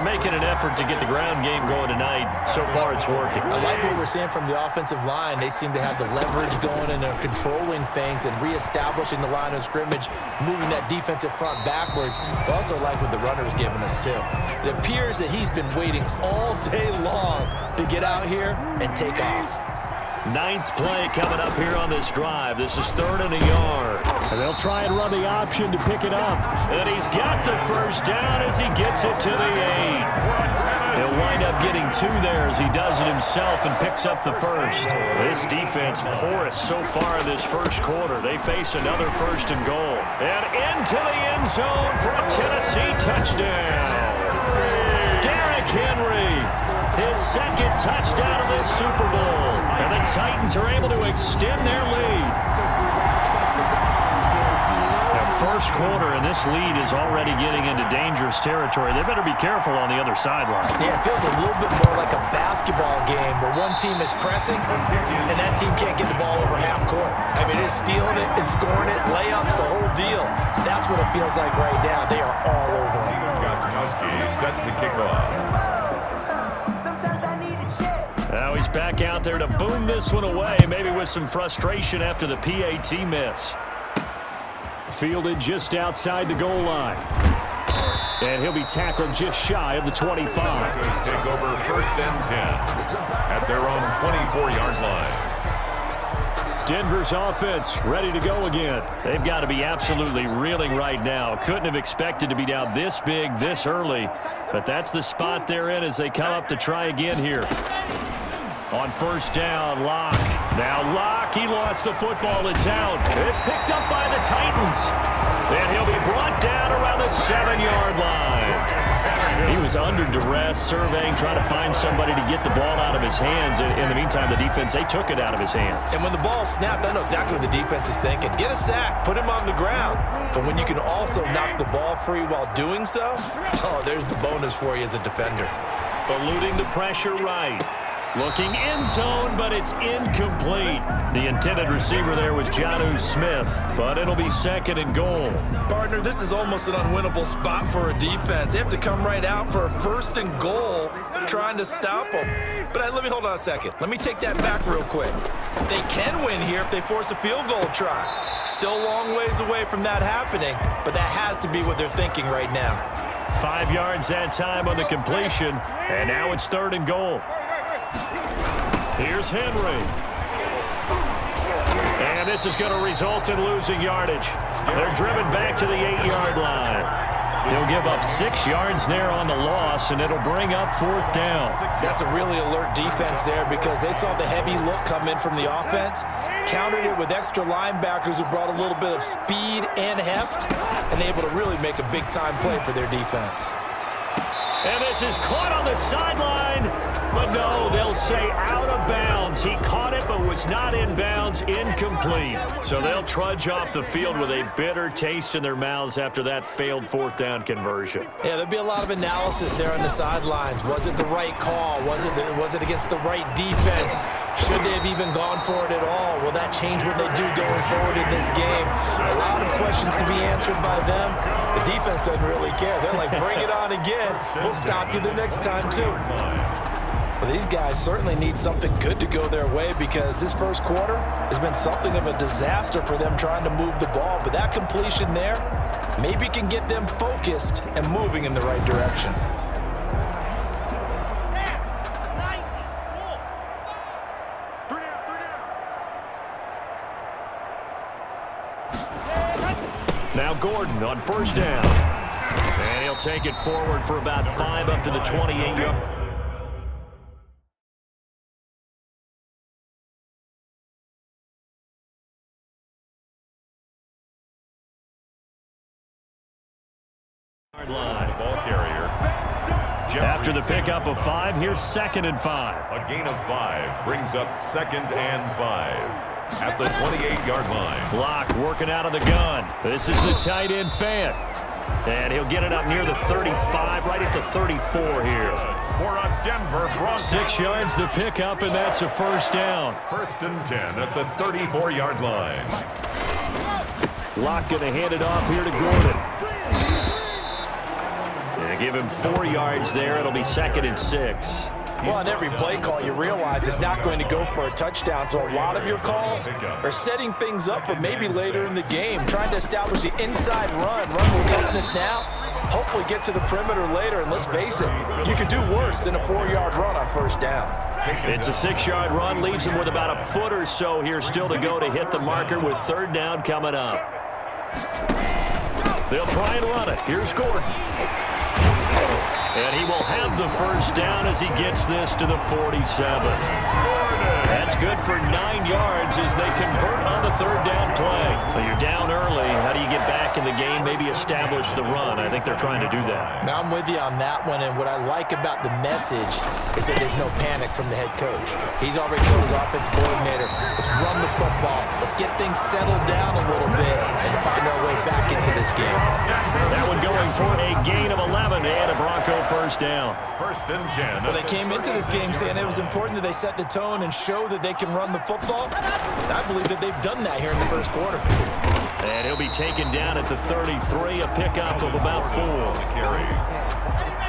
making an effort to get the ground game going tonight. So far, it's working. I like what we're seeing from the offensive line. They seem to have the leverage going, and they're controlling things and reestablishing the line of scrimmage, moving that defensive front backwards. But also like what the runner's giving us, too. It appears that he's been waiting all day long to get out here and take off. Ninth play coming up here on this drive. This is 3rd and a yard. And they'll try and run the option to pick it up. And he's got the first down as he gets it to the 8. He'll wind up getting 2 there as he does it himself and picks up the first. This defense porous so far in this first quarter. They face another 1st and goal. And into the end zone for a Tennessee touchdown. Derrick Henry, his 2nd touchdown of this Super Bowl. And the Titans are able to extend their lead. Their first quarter, and this lead is already getting into dangerous territory. They better be careful on the other sideline. Yeah, it feels a little bit more like a basketball game where one team is pressing and that team can't get the ball over half court. I mean, they're stealing it and scoring it, layups, the whole deal. That's what it feels like right now. They are all over it. Gostkowski set to kick off. Now he's back out there to boom this one away, maybe with some frustration after the PAT miss. Fielded just outside the goal line. And he'll be tackled just shy of the 25. Broncos take over 1st and 10 at their own 24-yard line. Denver's offense ready to go again. They've got to be absolutely reeling right now. Couldn't have expected to be down this big, this early. But that's the spot they're in as they come up to try again here. On 1st down, Locke. Now Locke, he lost the football. It's out. It's picked up by the Titans. And he'll be brought down around the 7-yard line. He was under duress, surveying, trying to find somebody to get the ball out of his hands. In the meantime, the defense, they took it out of his hands. And when the ball snapped, I know exactly what the defense is thinking. Get a sack, put him on the ground. But when you can also knock the ball free while doing so, oh, there's the bonus for you as a defender. Eluding the pressure right. Looking end zone, but it's incomplete. The intended receiver there was Jonnu Smith, but it'll be 2nd and goal. Partner, this is almost an unwinnable spot for a defense. They have to come right out for a 1st and goal, trying to stop them. But let me hold on a second. Let me take that back real quick. They can win here if they force a field goal try. Still a long ways away from that happening, but that has to be what they're thinking right now. 5 yards that time on the completion, and now it's 3rd and goal. Here's Henry. And this is going to result in losing yardage. They're driven back to the 8-yard line. He'll give up 6 yards there on the loss, and it'll bring up 4th down. That's a really alert defense there because they saw the heavy look come in from the offense, countered it with extra linebackers who brought a little bit of speed and heft, and able to really make a big-time play for their defense. And this is caught on the sideline, but no, they'll say out of bounds. He caught it, but was not in bounds, incomplete. So they'll trudge off the field with a bitter taste in their mouths after that failed 4th down conversion. Yeah, there'll be a lot of analysis there on the sidelines. Was it the right call? Was it against the right defense? Should they have even gone for it at all? Will that change what they do going forward in this game? A lot of questions to be answered by them. The defense doesn't really care. They're like, bring it on again. We'll stop you the next time, too. Well, these guys certainly need something good to go their way because this first quarter has been something of a disaster for them trying to move the ball. But that completion there maybe can get them focused and moving in the right direction. Now Gordon on 1st down. And he'll take it forward for about 5 up to the 28-yard. line. Ball carrier. After the pickup of 5, here's 2nd and 5. A gain of 5 brings up 2nd and 5 at the 28-yard line. Locke working out of the gun. This is the tight end Fant. And he'll get it up near the 35, right at the 34 here. For a Denver Broncos. 6 yards the pickup, and that's a 1st down. 1st and 10 at the 34-yard line. Locke going to hand it off here to Gordon. And They give him 4 yards there. It'll be 2nd and 6. Well, on every play call, you realize it's not going to go for a touchdown, so a lot of your calls are setting things up for maybe later in the game, trying to establish the inside run with toughness now, hopefully get to the perimeter later, and let's face it, you could do worse than a 4-yard run on first down. It's a 6-yard run, leaves him with about a foot or so here still to go to hit the marker with 3rd down coming up. They'll try and run it. Here's Gordon. And he will have the first down as he gets this to the 47. That's good for 9 yards as they convert on the 3rd down play. Well, you're down early. How do you get back in the game, maybe establish the run? I think they're trying to do that. Now I'm with you on that one, and what I like about the message is that there's no panic from the head coach. He's already told his offensive coordinator, let's run the football, let's get things settled down a little bit, and find our way back into this game. That one going for a gain of 11 and a Bronco first down. 1st and 10. Well, they came into this game saying it was important that they set the tone and show that they can run the football. I believe that they've done that here in the first quarter. And he'll be taken down at the 33, a pickup of about 4.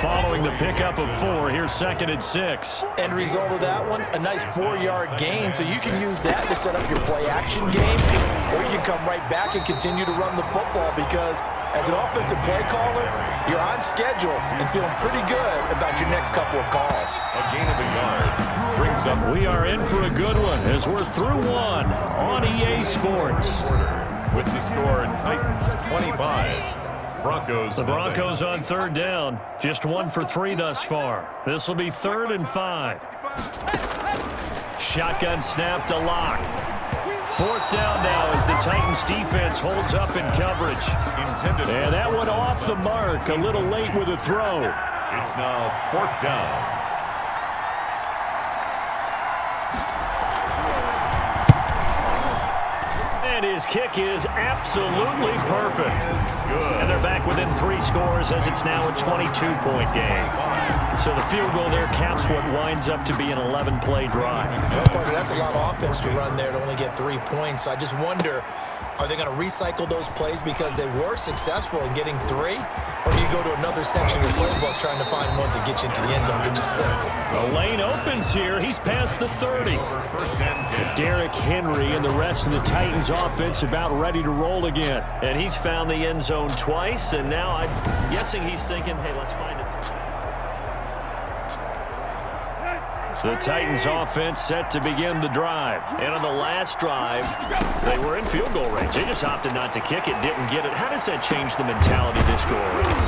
Following the pickup of 4, here's 2nd and 6. End result of that one, a nice 4-yard gain, so you can use that to set up your play-action game, or you can come right back and continue to run the football because as an offensive play caller, you're on schedule and feeling pretty good about your next couple of calls. A gain of a yard brings up. We are in for a good one as we're through one on EA Sports. With the score, Titans 25. Broncos. The Broncos on 3rd down. Just 1 for 3 thus far. This will be 3rd and 5. Shotgun snap to Lock. 4th down now as the Titans defense holds up in coverage. And that one off the mark, a little late with a throw. It's now 4th down. And his kick is absolutely perfect. Good. And they're back within 3 scores as it's now a 22-point game. So the field goal there caps what winds up to be an 11-play drive. Well, Parker, that's a lot of offense to run there to only get 3 points. So I just wonder, are they going to recycle those plays because they were successful in getting 3? Or do you go to another section of the playbook trying to find ones that get you into the end zone, get you 6? The lane opens here. He's past the 30. 1st and 10. Derrick Henry and the rest of the Titans offense about ready to roll again. And he's found the end zone twice, and now I'm guessing he's thinking, hey, let's find it. The Titans offense set to begin the drive. And on the last drive, they were in field goal range. They just opted not to kick it, didn't get it. How does that change the mentality this go around?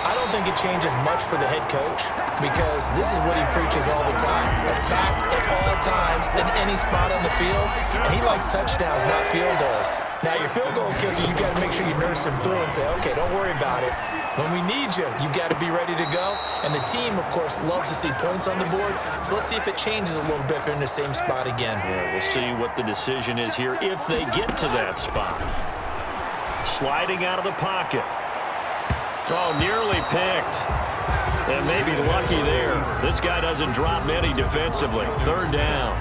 I don't think it changes much for the head coach because this is what he preaches all the time. Attack at all times in any spot on the field, and he likes touchdowns, not field goals. Now, your field goal kicker, you got to make sure you nurse him through and say, okay, don't worry about it. When we need you, you've got to be ready to go. And the team, of course, loves to see points on the board. So let's see if it changes a little bit if they're in the same spot again. Yeah, we'll see what the decision is here if they get to that spot. Sliding out of the pocket. Oh, nearly picked. And maybe lucky there. This guy doesn't drop many defensively. 3rd down.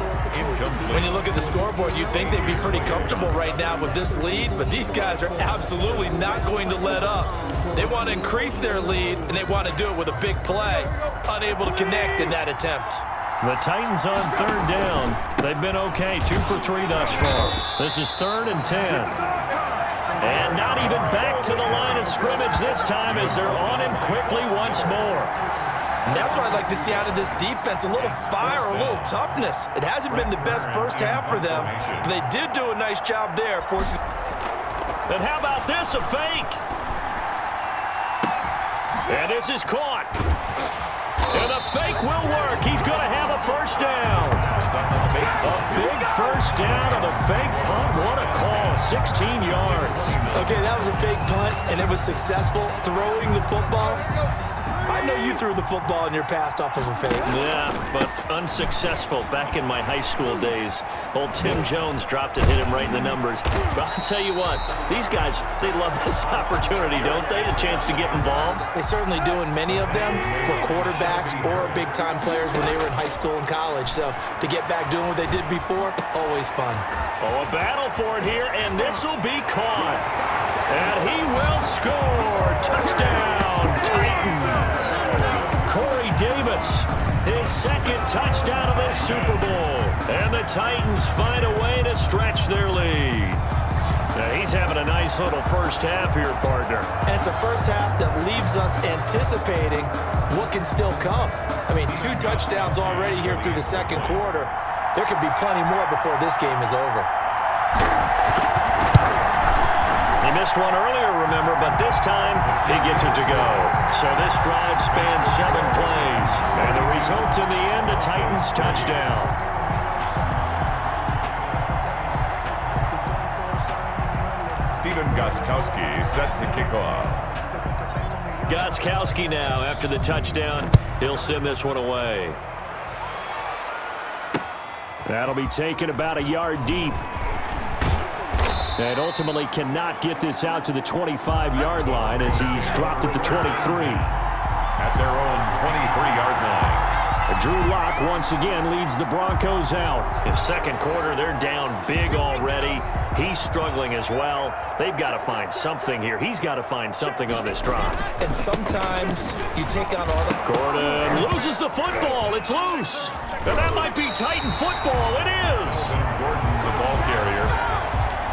When you look at the scoreboard, you'd think they'd be pretty comfortable right now with this lead, but these guys are absolutely not going to let up. They want to increase their lead, and they want to do it with a big play. Unable to connect in that attempt. The Titans on 3rd down. They've been okay, 2 for 3 thus far. This is 3rd and 10. And not even back to the line of scrimmage this time as they're on him quickly once more. And that's what I'd like to see out of this defense, a little fire, a little toughness. It hasn't been the best first half for them, but they did do a nice job there forcing. And how about this, a fake? And this is caught. And the fake will work. He's going to have a first down. A big first down on the fake punt. What a call, 16 yards. Okay, that was a fake punt, and it was successful throwing the football. I know you threw the football in your past off of a fake. Yeah, but unsuccessful back in my high school days. Old Tim Jones dropped it, hit him right in the numbers. But I'll tell you what, these guys, they love this opportunity, don't they? The chance to get involved. They certainly do, and many of them were quarterbacks or big-time players when they were in high school and college. So to get back doing what they did before, always fun. Oh, a battle for it here, and this will be caught. And he will score. Touchdown, Titans. Corey Davis, his second touchdown of this Super Bowl. And the Titans find a way to stretch their lead. Now he's having a nice little first half here, partner. And it's a first half that leaves us anticipating what can still come. I mean, 2 touchdowns already here through the second quarter. There could be plenty more before this game is over. He missed one earlier, remember, but this time he gets it to go. So this drive spans 7 plays. And the result in the end, a Titans touchdown. Stephen Gostkowski set to kick off. Gostkowski now, after the touchdown, he'll send this one away. That'll be taken about a yard deep. And ultimately cannot get this out to the 25-yard line as he's dropped at the 23. At their own 23-yard line. Drew Lock once again leads the Broncos out. In second quarter, they're down big already. He's struggling as well. They've got to find something here. He's got to find something on this drive. And sometimes you take on all the... Gordon loses the football. It's loose. And that might be Titan football. It is. Gordon, the ball carrier.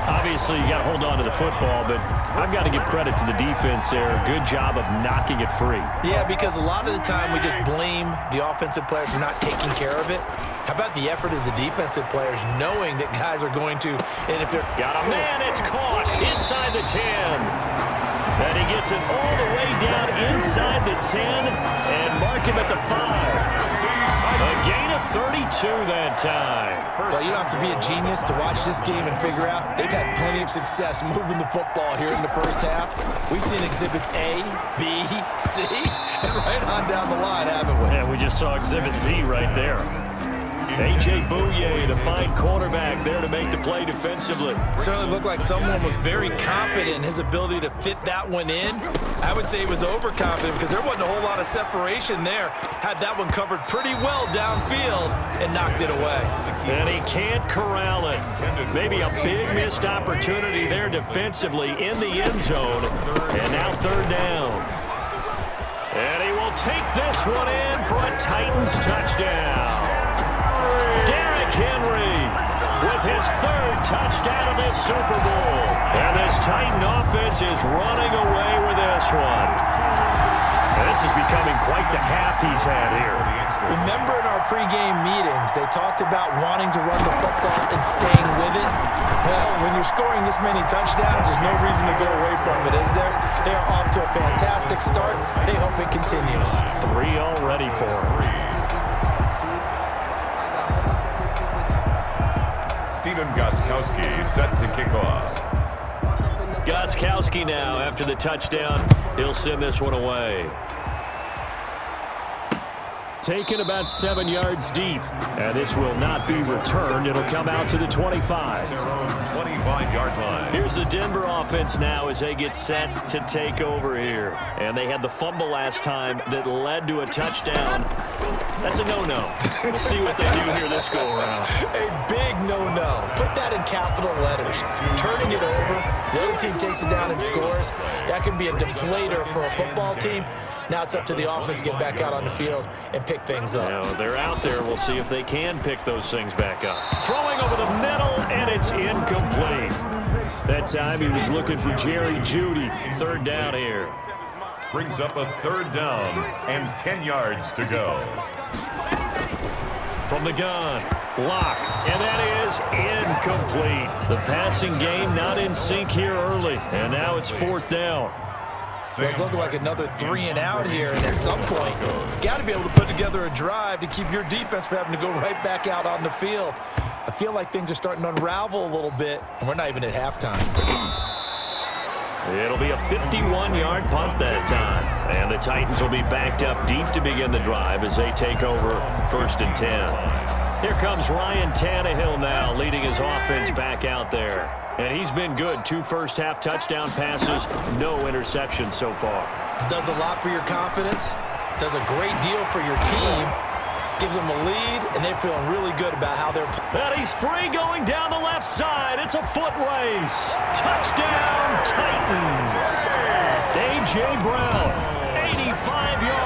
Obviously, you got to hold on to the football, but I've got to give credit to the defense there. Good job of knocking it free. Yeah, because a lot of the time we just blame the offensive players for not taking care of it. How about the effort of the defensive players knowing that guys are going to, and if they're... Got a man, it's caught inside the 10. And he gets it all the way down inside the 10 and mark him at the 5. A gain of 32 that time. Well, you don't have to be a genius to watch this game and figure out they've had plenty of success moving the football here in the first half. We've seen exhibits A, B, C, and right on down the line, haven't we? Yeah, we just saw exhibit Z right there. A.J. Bouye, the fine quarterback, there to make the play defensively. Certainly looked like someone was very confident in his ability to fit that one in. I would say he was overconfident because there wasn't a whole lot of separation there. Had that one covered pretty well downfield and knocked it away. And he can't corral it. Maybe a big missed opportunity there defensively in the end zone. And now third down. And he will take this one in for a Titans touchdown. Derrick Henry with his 3rd touchdown of this Super Bowl. And this Titan offense is running away with this one. And this is becoming quite the half he's had here. Remember in our pregame meetings, they talked about wanting to run the football and staying with it. Well, when you're scoring this many touchdowns, there's no reason to go away from it, is there? They are off to a fantastic start. They hope it continues. 3 already for him. Stephen Gostkowski set to kick off. Gostkowski now, after the touchdown, he'll send this one away. Taken about 7 yards deep, and this will not be returned. It'll come out to the 25. Their own 25-yard line. Here's the Denver offense now as they get set to take over here. And they had the fumble last time that led to a touchdown. That's a no-no. We'll see what they do here this go-around. A big no-no. Put that in capital letters. Turning it over, the other team takes it down and scores. That can be a deflator for a football team. Now it's up to the offense to get back out on the field and pick things up. Now, they're out there. We'll see if they can pick those things back up. Throwing over the middle, and it's incomplete. That time he was looking for Jerry Jeudy. 3rd down here. Brings up a 3rd down and 10 yards to go. From the gun, Lock, and that is incomplete. The passing game not in sync here early, and now it's 4th down. Well, it's looking like another 3 and out here, and at some point, you got to be able to put together a drive to keep your defense from having to go right back out on the field. I feel like things are starting to unravel a little bit, and we're not even at halftime. It'll be a 51-yard punt that time, and the Titans will be backed up deep to begin the drive as they take over 1st and 10. Here comes Ryan Tannehill now, leading his offense back out there. And he's been good. 2 first-half touchdown passes, no interceptions so far. Does a lot for your confidence. Does a great deal for your team. gives them a lead, and they're feeling really good about how they're playing. And he's free going down the left side. It's a foot race. Touchdown, Titans. A.J. Brown, 85 yards.